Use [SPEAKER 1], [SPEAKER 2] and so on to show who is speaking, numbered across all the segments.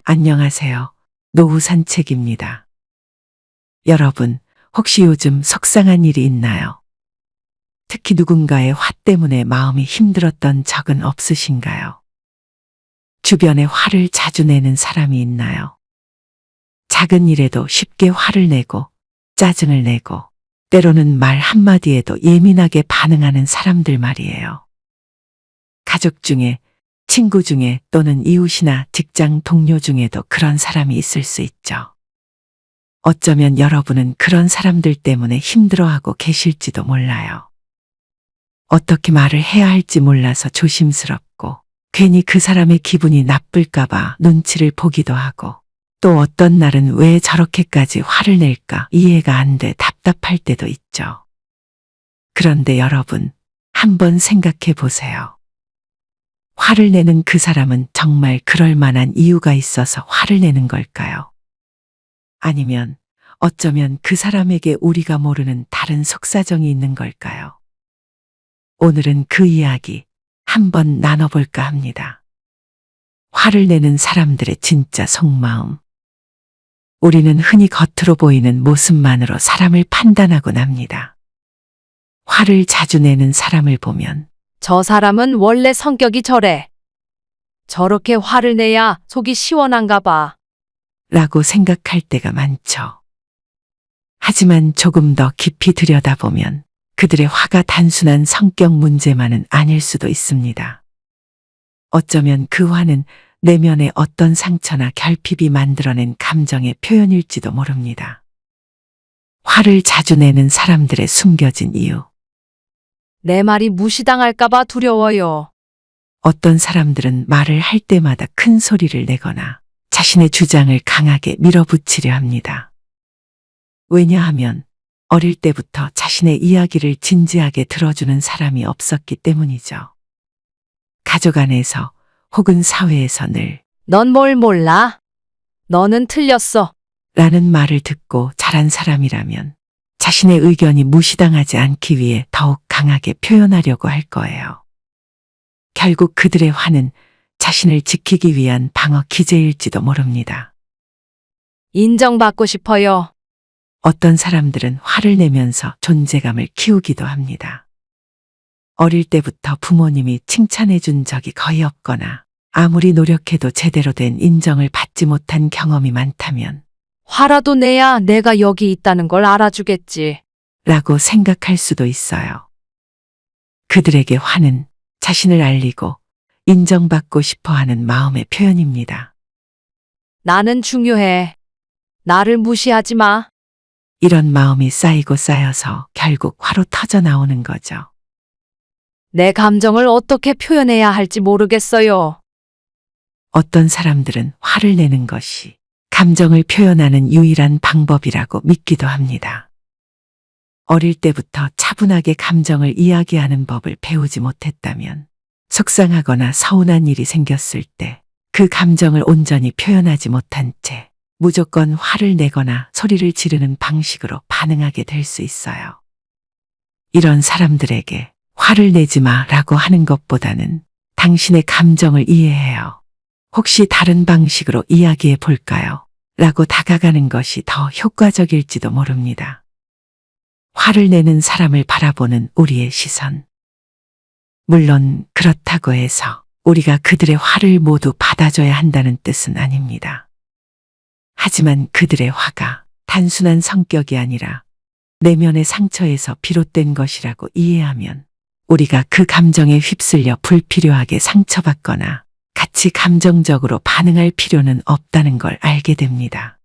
[SPEAKER 1] 안녕하세요. 노후 산책입니다. 여러분, 혹시 요즘 속상한 일이 있나요? 특히 누군가의 화 때문에 마음이 힘들었던 적은 없으신가요? 주변에 화를 자주 내는 사람이 있나요? 작은 일에도 쉽게 화를 내고 짜증을 내고 때로는 말 한마디에도 예민하게 반응하는 사람들 말이에요. 가족 중에, 친구 중에 또는 이웃이나 직장 동료 중에도 그런 사람이 있을 수 있죠. 어쩌면 여러분은 그런 사람들 때문에 힘들어하고 계실지도 몰라요. 어떻게 말을 해야 할지 몰라서 조심스럽고 괜히 그 사람의 기분이 나쁠까봐 눈치를 보기도 하고 또 어떤 날은 왜 저렇게까지 화를 낼까 이해가 안 돼 답답할 때도 있죠. 그런데 여러분, 한번 생각해 보세요. 화를 내는 그 사람은 정말 그럴 만한 이유가 있어서 화를 내는 걸까요? 아니면 어쩌면 그 사람에게 우리가 모르는 다른 속사정이 있는 걸까요? 오늘은 그 이야기 한번 나눠볼까 합니다. 화를 내는 사람들의 진짜 속마음. 우리는 흔히 겉으로 보이는 모습만으로 사람을 판단하곤 합니다. 화를 자주 내는 사람을 보면
[SPEAKER 2] 저 사람은 원래 성격이 저래. 저렇게 화를 내야 속이 시원한가 봐.
[SPEAKER 1] 라고 생각할 때가 많죠. 하지만 조금 더 깊이 들여다보면 그들의 화가 단순한 성격 문제만은 아닐 수도 있습니다. 어쩌면 그 화는 내면의 어떤 상처나 결핍이 만들어낸 감정의 표현일지도 모릅니다. 화를 자주 내는 사람들의 숨겨진 이유.
[SPEAKER 2] 내 말이 무시당할까 봐 두려워요.
[SPEAKER 1] 어떤 사람들은 말을 할 때마다 큰 소리를 내거나 자신의 주장을 강하게 밀어붙이려 합니다. 왜냐하면 어릴 때부터 자신의 이야기를 진지하게 들어주는 사람이 없었기 때문이죠. 가족 안에서 혹은 사회에서 늘
[SPEAKER 2] 넌 뭘 몰라? 너는 틀렸어.
[SPEAKER 1] 라는 말을 듣고 자란 사람이라면 자신의 의견이 무시당하지 않기 위해 더욱 강하게 표현하려고 할 거예요. 결국 그들의 화는 자신을 지키기 위한 방어 기제일지도 모릅니다.
[SPEAKER 2] 인정받고 싶어요.
[SPEAKER 1] 어떤 사람들은 화를 내면서 존재감을 키우기도 합니다. 어릴 때부터 부모님이 칭찬해 준 적이 거의 없거나 아무리 노력해도 제대로 된 인정을 받지 못한 경험이 많다면
[SPEAKER 2] 화라도 내야 내가 여기 있다는 걸 알아주겠지.
[SPEAKER 1] 라고 생각할 수도 있어요. 그들에게 화는 자신을 알리고 인정받고 싶어 하는 마음의 표현입니다.
[SPEAKER 2] 나는 중요해. 나를 무시하지 마.
[SPEAKER 1] 이런 마음이 쌓이고 쌓여서 결국 화로 터져 나오는 거죠.
[SPEAKER 2] 내 감정을 어떻게 표현해야 할지 모르겠어요.
[SPEAKER 1] 어떤 사람들은 화를 내는 것이 감정을 표현하는 유일한 방법이라고 믿기도 합니다. 어릴 때부터 차분하게 감정을 이야기하는 법을 배우지 못했다면 속상하거나 서운한 일이 생겼을 때 그 감정을 온전히 표현하지 못한 채 무조건 화를 내거나 소리를 지르는 방식으로 반응하게 될 수 있어요. 이런 사람들에게 화를 내지 마라고 하는 것보다는 당신의 감정을 이해해요. 혹시 다른 방식으로 이야기해 볼까요? 라고 다가가는 것이 더 효과적일지도 모릅니다. 화를 내는 사람을 바라보는 우리의 시선. 물론 그렇다고 해서 우리가 그들의 화를 모두 받아줘야 한다는 뜻은 아닙니다. 하지만 그들의 화가 단순한 성격이 아니라 내면의 상처에서 비롯된 것이라고 이해하면 우리가 그 감정에 휩쓸려 불필요하게 상처받거나 같이 감정적으로 반응할 필요는 없다는 걸 알게 됩니다.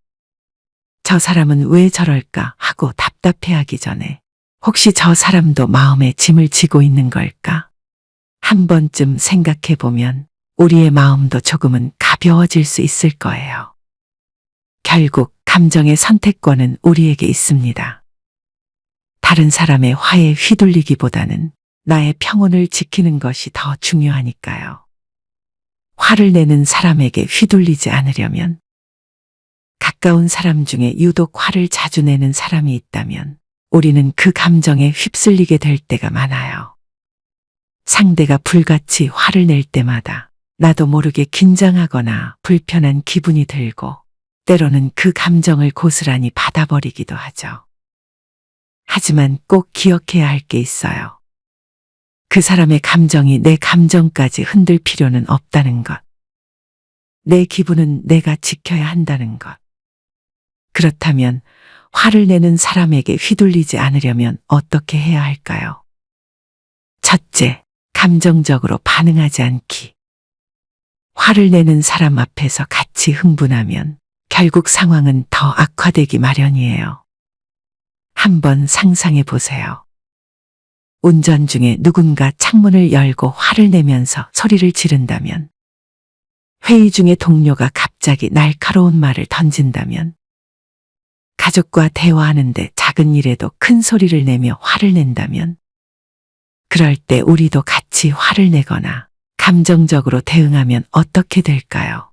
[SPEAKER 1] 저 사람은 왜 저럴까 하고 답답해하기 전에 혹시 저 사람도 마음에 짐을 지고 있는 걸까? 한 번쯤 생각해 보면 우리의 마음도 조금은 가벼워질 수 있을 거예요. 결국 감정의 선택권은 우리에게 있습니다. 다른 사람의 화에 휘둘리기보다는 나의 평온을 지키는 것이 더 중요하니까요. 화를 내는 사람에게 휘둘리지 않으려면 가까운 사람 중에 유독 화를 자주 내는 사람이 있다면 우리는 그 감정에 휩쓸리게 될 때가 많아요. 상대가 불같이 화를 낼 때마다 나도 모르게 긴장하거나 불편한 기분이 들고 때로는 그 감정을 고스란히 받아버리기도 하죠. 하지만 꼭 기억해야 할 게 있어요. 그 사람의 감정이 내 감정까지 흔들 필요는 없다는 것. 내 기분은 내가 지켜야 한다는 것. 그렇다면 화를 내는 사람에게 휘둘리지 않으려면 어떻게 해야 할까요? 첫째, 감정적으로 반응하지 않기. 화를 내는 사람 앞에서 같이 흥분하면 결국 상황은 더 악화되기 마련이에요. 한번 상상해 보세요. 운전 중에 누군가 창문을 열고 화를 내면서 소리를 지른다면, 회의 중에 동료가 갑자기 날카로운 말을 던진다면, 가족과 대화하는데 작은 일에도 큰 소리를 내며 화를 낸다면, 그럴 때 우리도 같이 화를 내거나 감정적으로 대응하면 어떻게 될까요?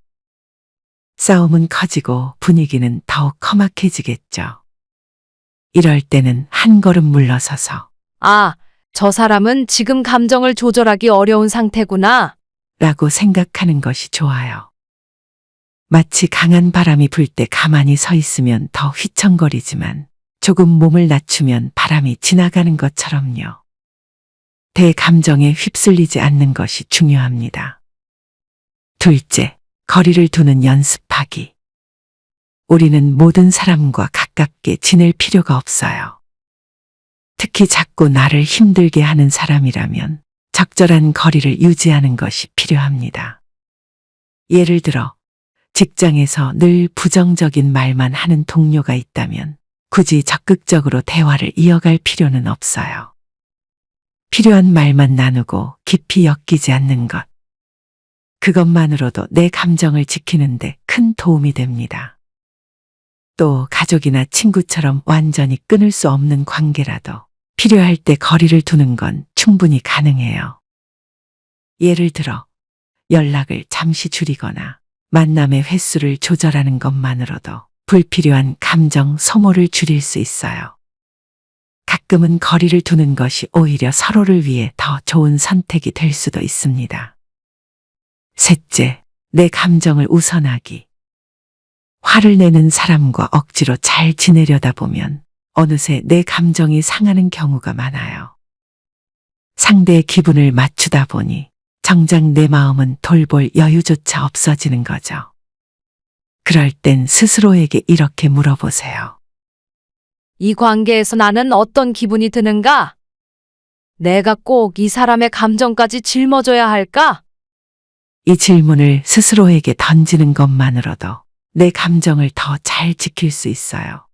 [SPEAKER 1] 싸움은 커지고 분위기는 더욱 험악해지겠죠. 이럴 때는 한 걸음 물러서서
[SPEAKER 2] 아, 저 사람은 지금 감정을 조절하기 어려운 상태구나.
[SPEAKER 1] 라고 생각하는 것이 좋아요. 마치 강한 바람이 불 때 가만히 서 있으면 더 휘청거리지만 조금 몸을 낮추면 바람이 지나가는 것처럼요. 대감정에 휩쓸리지 않는 것이 중요합니다. 둘째, 거리를 두는 연습하기. 우리는 모든 사람과 가깝게 지낼 필요가 없어요. 특히 자꾸 나를 힘들게 하는 사람이라면 적절한 거리를 유지하는 것이 필요합니다. 예를 들어, 직장에서 늘 부정적인 말만 하는 동료가 있다면 굳이 적극적으로 대화를 이어갈 필요는 없어요. 필요한 말만 나누고 깊이 엮이지 않는 것. 그것만으로도 내 감정을 지키는데 큰 도움이 됩니다. 또 가족이나 친구처럼 완전히 끊을 수 없는 관계라도 필요할 때 거리를 두는 건 충분히 가능해요. 예를 들어 연락을 잠시 줄이거나 만남의 횟수를 조절하는 것만으로도 불필요한 감정 소모를 줄일 수 있어요. 가끔은 거리를 두는 것이 오히려 서로를 위해 더 좋은 선택이 될 수도 있습니다. 셋째, 내 감정을 우선하기. 화를 내는 사람과 억지로 잘 지내려다 보면 어느새 내 감정이 상하는 경우가 많아요. 상대의 기분을 맞추다 보니 정작 내 마음은 돌볼 여유조차 없어지는 거죠. 그럴 땐 스스로에게 이렇게 물어보세요.
[SPEAKER 2] 이 관계에서 나는 어떤 기분이 드는가? 내가 꼭 이 사람의 감정까지 짊어져야 할까?
[SPEAKER 1] 이 질문을 스스로에게 던지는 것만으로도 내 감정을 더 잘 지킬 수 있어요.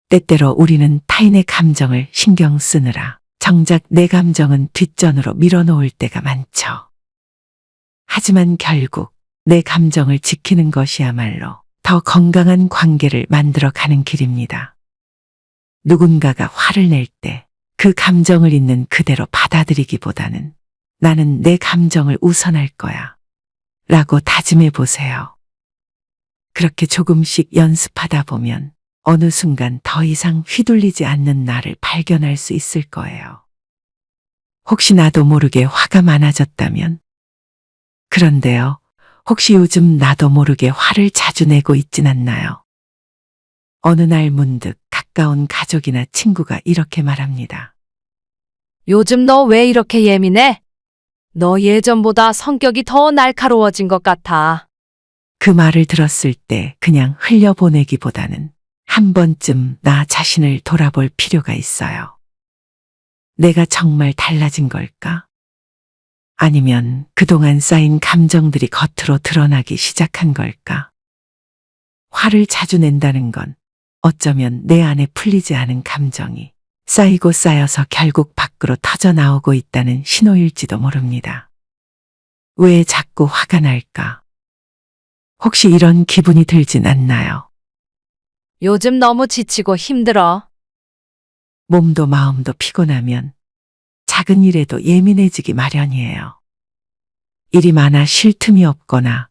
[SPEAKER 1] 때때로 우리는 타인의 감정을 신경 쓰느라 정작 내 감정은 뒷전으로 밀어놓을 때가 많죠. 하지만 결국 내 감정을 지키는 것이야말로 더 건강한 관계를 만들어가는 길입니다. 누군가가 화를 낼 때 그 감정을 있는 그대로 받아들이기보다는 나는 내 감정을 우선할 거야 라고 다짐해 보세요. 그렇게 조금씩 연습하다 보면 어느 순간 더 이상 휘둘리지 않는 나를 발견할 수 있을 거예요. 혹시 나도 모르게 화가 많아졌다면? 그런데요, 혹시 요즘 나도 모르게 화를 자주 내고 있진 않나요? 어느 날 문득 가까운 가족이나 친구가 이렇게 말합니다.
[SPEAKER 2] 요즘 너 왜 이렇게 예민해? 너 예전보다 성격이 더 날카로워진 것 같아.
[SPEAKER 1] 그 말을 들었을 때 그냥 흘려보내기보다는 한 번쯤 나 자신을 돌아볼 필요가 있어요. 내가 정말 달라진 걸까? 아니면 그동안 쌓인 감정들이 겉으로 드러나기 시작한 걸까? 화를 자주 낸다는 건 어쩌면 내 안에 풀리지 않은 감정이 쌓이고 쌓여서 결국 밖으로 터져나오고 있다는 신호일지도 모릅니다. 왜 자꾸 화가 날까? 혹시 이런 기분이 들진 않나요?
[SPEAKER 2] 요즘 너무 지치고 힘들어.
[SPEAKER 1] 몸도 마음도 피곤하면 작은 일에도 예민해지기 마련이에요. 일이 많아 쉴 틈이 없거나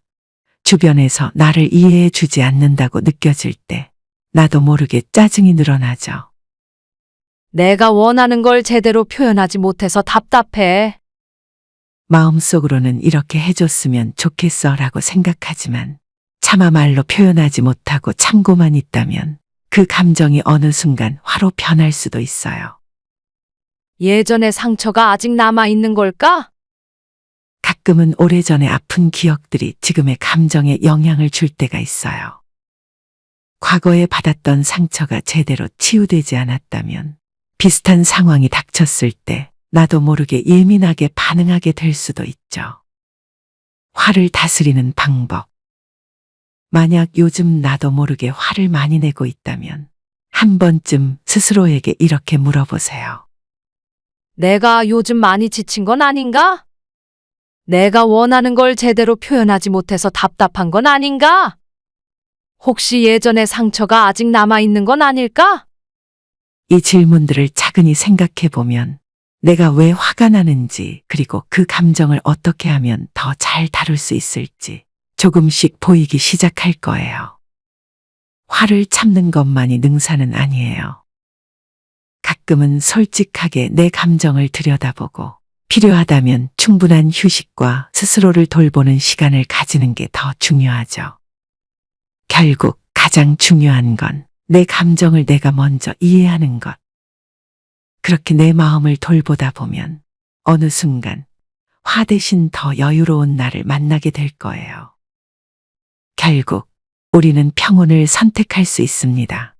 [SPEAKER 1] 주변에서 나를 이해해 주지 않는다고 느껴질 때 나도 모르게 짜증이 늘어나죠.
[SPEAKER 2] 내가 원하는 걸 제대로 표현하지 못해서 답답해.
[SPEAKER 1] 마음속으로는 이렇게 해줬으면 좋겠어 라고 생각하지만 차마 말로 표현하지 못하고 참고만 있다면 그 감정이 어느 순간 화로 변할 수도 있어요.
[SPEAKER 2] 예전의 상처가 아직 남아 있는 걸까?
[SPEAKER 1] 가끔은 오래전에 아픈 기억들이 지금의 감정에 영향을 줄 때가 있어요. 과거에 받았던 상처가 제대로 치유되지 않았다면 비슷한 상황이 닥쳤을 때 나도 모르게 예민하게 반응하게 될 수도 있죠. 화를 다스리는 방법. 만약 요즘 나도 모르게 화를 많이 내고 있다면 한 번쯤 스스로에게 이렇게 물어보세요.
[SPEAKER 2] 내가 요즘 많이 지친 건 아닌가? 내가 원하는 걸 제대로 표현하지 못해서 답답한 건 아닌가? 혹시 예전의 상처가 아직 남아 있는 건 아닐까?
[SPEAKER 1] 이 질문들을 차근히 생각해 보면 내가 왜 화가 나는지 그리고 그 감정을 어떻게 하면 더 잘 다룰 수 있을지 조금씩 보이기 시작할 거예요. 화를 참는 것만이 능사는 아니에요. 가끔은 솔직하게 내 감정을 들여다보고 필요하다면 충분한 휴식과 스스로를 돌보는 시간을 가지는 게 더 중요하죠. 결국 가장 중요한 건 내 감정을 내가 먼저 이해하는 것. 그렇게 내 마음을 돌보다 보면 어느 순간 화 대신 더 여유로운 나를 만나게 될 거예요. 결국 우리는 평온을 선택할 수 있습니다.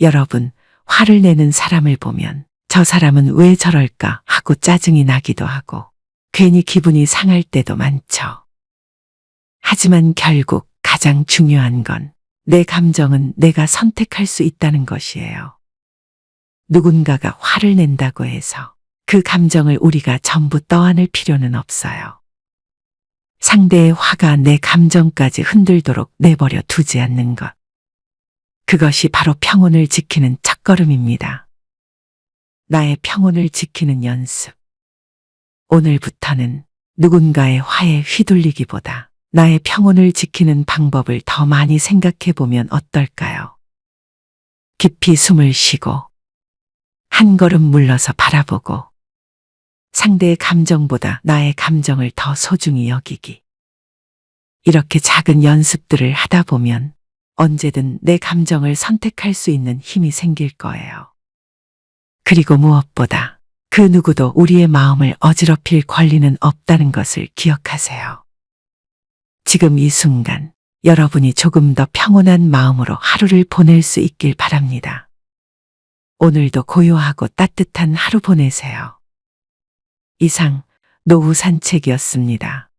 [SPEAKER 1] 여러분, 화를 내는 사람을 보면 저 사람은 왜 저럴까 하고 짜증이 나기도 하고 괜히 기분이 상할 때도 많죠. 하지만 결국 가장 중요한 건 내 감정은 내가 선택할 수 있다는 것이에요. 누군가가 화를 낸다고 해서 그 감정을 우리가 전부 떠안을 필요는 없어요. 상대의 화가 내 감정까지 흔들도록 내버려 두지 않는 것. 그것이 바로 평온을 지키는 첫걸음입니다. 나의 평온을 지키는 연습. 오늘부터는 누군가의 화에 휘둘리기보다 나의 평온을 지키는 방법을 더 많이 생각해 보면 어떨까요? 깊이 숨을 쉬고 한 걸음 물러서 바라보고 상대의 감정보다 나의 감정을 더 소중히 여기기. 이렇게 작은 연습들을 하다 보면 언제든 내 감정을 선택할 수 있는 힘이 생길 거예요. 그리고 무엇보다 그 누구도 우리의 마음을 어지럽힐 권리는 없다는 것을 기억하세요. 지금 이 순간 여러분이 조금 더 평온한 마음으로 하루를 보낼 수 있길 바랍니다. 오늘도 고요하고 따뜻한 하루 보내세요. 이상 노후 산책이었습니다.